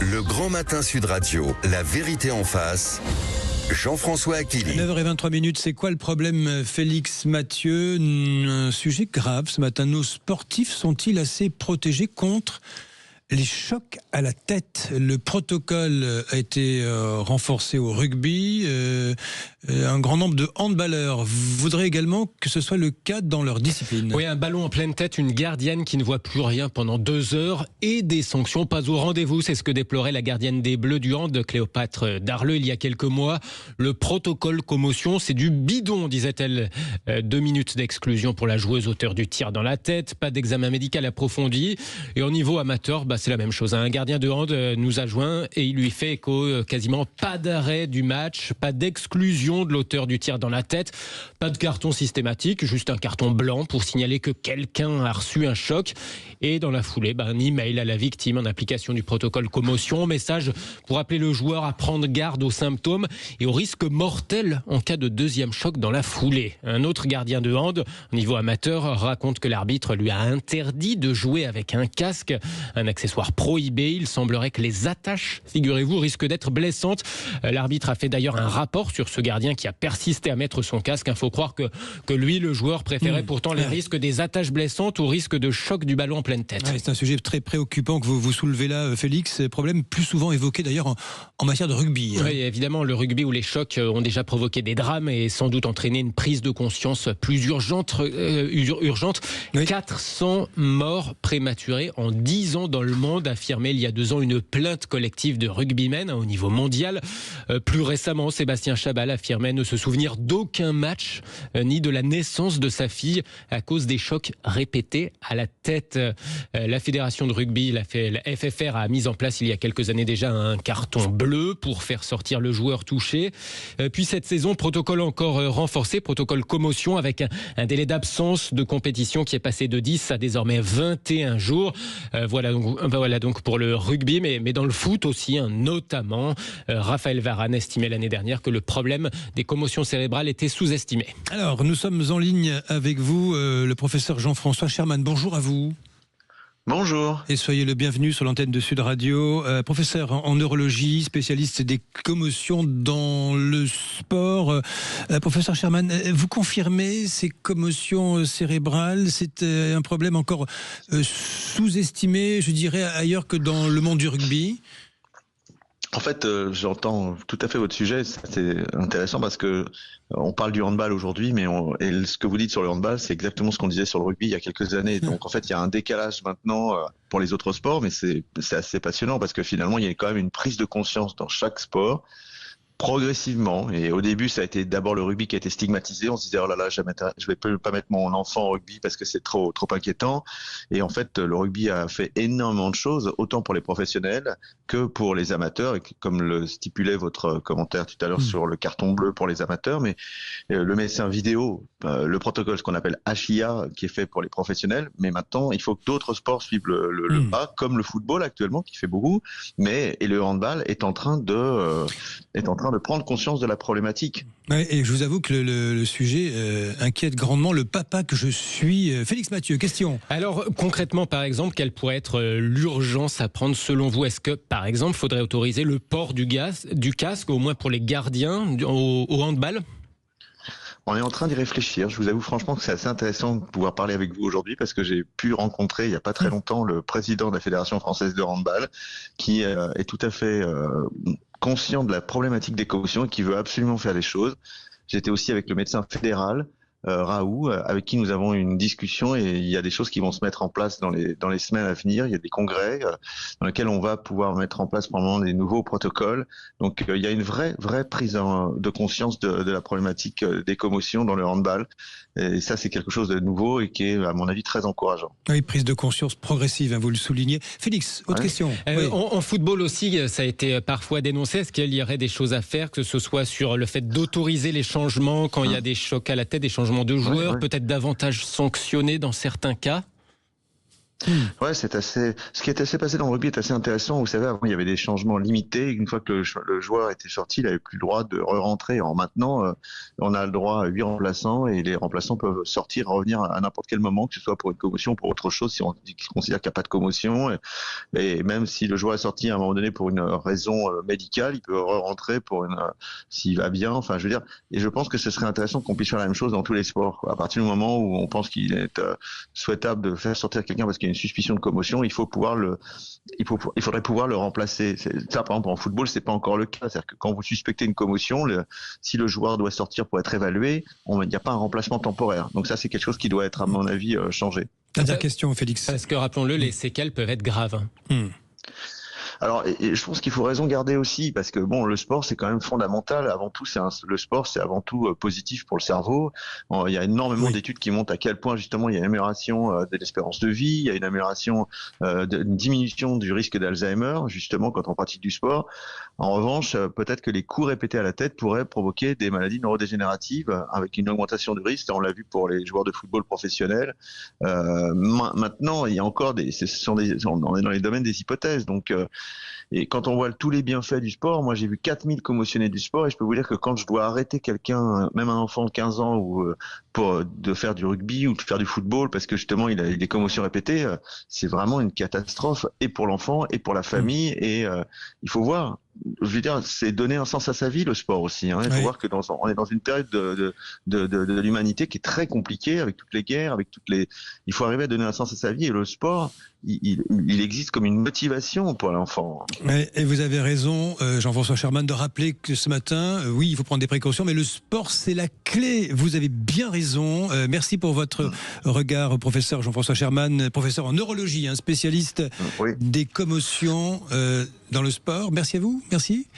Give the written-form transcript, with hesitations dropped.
Le Grand Matin Sud Radio, la vérité en face. Jean-François Aquili. 9h23, c'est quoi le problème, Félix Mathieu? Un sujet grave ce matin. Nos sportifs sont-ils assez protégés contre les chocs à la tête? Le protocole a été renforcé au rugby. Un grand nombre de handballeurs voudraient également que ce soit le cas dans leur discipline. Oui, un ballon en pleine tête, une gardienne qui ne voit plus rien pendant 2 heures et des sanctions pas au rendez-vous. C'est ce que déplorait la gardienne des Bleus du hand, Cléopâtre Darleux, il y a quelques mois. Le protocole commotion, c'est du bidon, disait-elle. 2 minutes d'exclusion pour la joueuse auteure du tir dans la tête, pas d'examen médical approfondi. Et au niveau amateur, c'est la même chose. Un gardien de hand nous a joint et il lui fait écho, quasiment pas d'arrêt du match, pas d'exclusion de l'auteur du tir dans la tête, pas de carton systématique, juste un carton blanc pour signaler que quelqu'un a reçu un choc. Et dans la foulée, un email à la victime en application du protocole commotion, message pour appeler le joueur à prendre garde aux symptômes et au risque mortel en cas de deuxième choc dans la foulée. Un autre gardien de hand, au niveau amateur, raconte que l'arbitre lui a interdit de jouer avec un casque, un accessoire prohibé. Il semblerait que les attaches, figurez-vous, risquent d'être blessantes. L'arbitre a fait d'ailleurs un rapport sur ce gardien qui a persisté à mettre son casque. Il faut croire que lui, le joueur, préférait pourtant les risques des attaches blessantes au risque de choc du ballon en pleine tête. Ouais, c'est un sujet très préoccupant que vous soulevez là, Félix. Problème plus souvent évoqué d'ailleurs en matière de rugby. Oui, évidemment, le rugby où les chocs ont déjà provoqué des drames et sans doute entraîné une prise de conscience plus urgente. Oui. 400 morts prématurées en 10 ans dans le monde, affirmait il y a 2 ans une plainte collective de rugbymen au niveau mondial. Plus récemment, Sébastien Chabal affirmait ne se souvenir d'aucun match ni de la naissance de sa fille à cause des chocs répétés à la tête. La fédération de rugby, la FFR, a mis en place il y a quelques années déjà un carton bleu pour faire sortir le joueur touché. Puis cette saison, protocole encore renforcé, protocole commotion avec un délai d'absence de compétition qui est passé de 10 à désormais 21 jours. Voilà donc pour le rugby, mais dans le foot aussi, notamment. Raphaël Varane estimait l'année dernière que le problème des commotions cérébrales était sous-estimé. Alors, nous sommes en ligne avec vous, le professeur Jean-François Sherman. Bonjour à vous. Bonjour. Et soyez le bienvenu sur l'antenne de Sud Radio. Professeur en neurologie, spécialiste des commotions dans le sport. Professeur Sherman, vous confirmez ces commotions cérébrales? C'est un problème encore sous-estimé, je dirais, ailleurs que dans le monde du rugby? En fait, j'entends tout à fait votre sujet. C'est intéressant parce que on parle du handball aujourd'hui, et ce que vous dites sur le handball, c'est exactement ce qu'on disait sur le rugby il y a quelques années. Donc en fait, il y a un décalage maintenant pour les autres sports, mais c'est assez passionnant parce que finalement, il y a quand même une prise de conscience dans chaque sport. Progressivement, et au début ça a été d'abord le rugby qui a été stigmatisé, on se disait oh là là je vais pas mettre mon enfant au rugby parce que c'est trop inquiétant, et en fait le rugby a fait énormément de choses autant pour les professionnels que pour les amateurs, et comme le stipulait votre commentaire tout à l'heure sur le carton bleu pour les amateurs, mais le médecin vidéo, le protocole, ce qu'on appelle HIA qui est fait pour les professionnels, mais maintenant il faut que d'autres sports suivent le pas, comme le football actuellement qui fait beaucoup, et le handball est en train de prendre conscience de la problématique. Ouais, et je vous avoue que le sujet inquiète grandement le papa que je suis. Félix Mathieu, question. Alors concrètement, par exemple, quelle pourrait être l'urgence à prendre selon vous? Est-ce que, par exemple, il faudrait autoriser le port du casque, au moins pour les gardiens au handball? On est en train d'y réfléchir. Je vous avoue franchement que c'est assez intéressant de pouvoir parler avec vous aujourd'hui parce que j'ai pu rencontrer il n'y a pas très longtemps le président de la Fédération française de handball qui est tout à fait conscient de la problématique des commotions et qui veut absolument faire des choses. J'étais aussi avec le médecin fédéral Raoult, avec qui nous avons une discussion, et il y a des choses qui vont se mettre en place dans les semaines à venir. Il y a des congrès dans lesquels on va pouvoir mettre en place probablement des nouveaux protocoles. Donc il y a une vraie prise de conscience de la problématique des commotions dans le handball. Et ça, c'est quelque chose de nouveau et qui est, à mon avis, très encourageant. Oui, prise de conscience progressive, vous le soulignez. Félix, autre question. Oui. En football aussi, ça a été parfois dénoncé. Est-ce qu'il y aurait des choses à faire, que ce soit sur le fait d'autoriser les changements quand il y a des chocs à la tête, des changements de joueurs, peut-être davantage sanctionnés dans certains cas? Ouais, c'est assez. Ce qui est passé dans le rugby est assez intéressant. Vous savez, avant, il y avait des changements limités. Une fois que le joueur était sorti, il n'avait plus le droit de re-rentrer. Maintenant, on a le droit à 8 remplaçants et les remplaçants peuvent sortir, revenir à n'importe quel moment, que ce soit pour une commotion ou pour autre chose, si on considère qu'il n'y a pas de commotion. Et même si le joueur est sorti à un moment donné pour une raison médicale, il peut re-rentrer s'il va bien. Enfin, je veux dire, et je pense que ce serait intéressant qu'on puisse faire la même chose dans tous les sports, quoi. À partir du moment où on pense qu'il est souhaitable de faire sortir quelqu'un parce qu'il y a une suspicion de commotion, il faudrait pouvoir le remplacer. Ça, par exemple, en football, c'est pas encore le cas. C'est-à-dire que quand vous suspectez une commotion, si le joueur doit sortir pour être évalué, il n'y a pas un remplacement temporaire. Donc ça, c'est quelque chose qui doit être, à mon avis, changé. Dernière question, Félix. Parce que, rappelons-le, les séquelles peuvent être graves. Alors, et je pense qu'il faut raison garder aussi, parce que bon, le sport, c'est quand même fondamental. Avant tout, le sport, c'est avant tout positif pour le cerveau. Il y a énormément d'études qui montrent à quel point, justement, il y a une amélioration de l'espérance de vie, il y a une amélioration, une diminution du risque d'Alzheimer, justement, quand on pratique du sport. En revanche, peut-être que les coups répétés à la tête pourraient provoquer des maladies neurodégénératives avec une augmentation du risque. On l'a vu pour les joueurs de football professionnels. Maintenant, il y a encore on est dans les domaines des hypothèses. Donc, et quand on voit tous les bienfaits du sport, moi j'ai vu 4000 commotionnés du sport et je peux vous dire que quand je dois arrêter quelqu'un, même un enfant de 15 ans, de faire du rugby ou de faire du football parce que justement il a des commotions répétées, c'est vraiment une catastrophe et pour l'enfant et pour la famille et il faut voir. Je veux dire, c'est donner un sens à sa vie, le sport aussi. Il faut voir que on est dans une période de l'humanité qui est très compliquée avec toutes les guerres, il faut arriver à donner un sens à sa vie et le sport, il existe comme une motivation pour l'enfant. Et vous avez raison, Jean-François Sherman, de rappeler que ce matin, oui, il faut prendre des précautions, mais le sport, c'est la clé. Vous avez bien raison. Merci pour votre regard, professeur Jean-François Sherman, professeur en neurologie, spécialiste des commotions dans le sport. Merci à vous. Merci.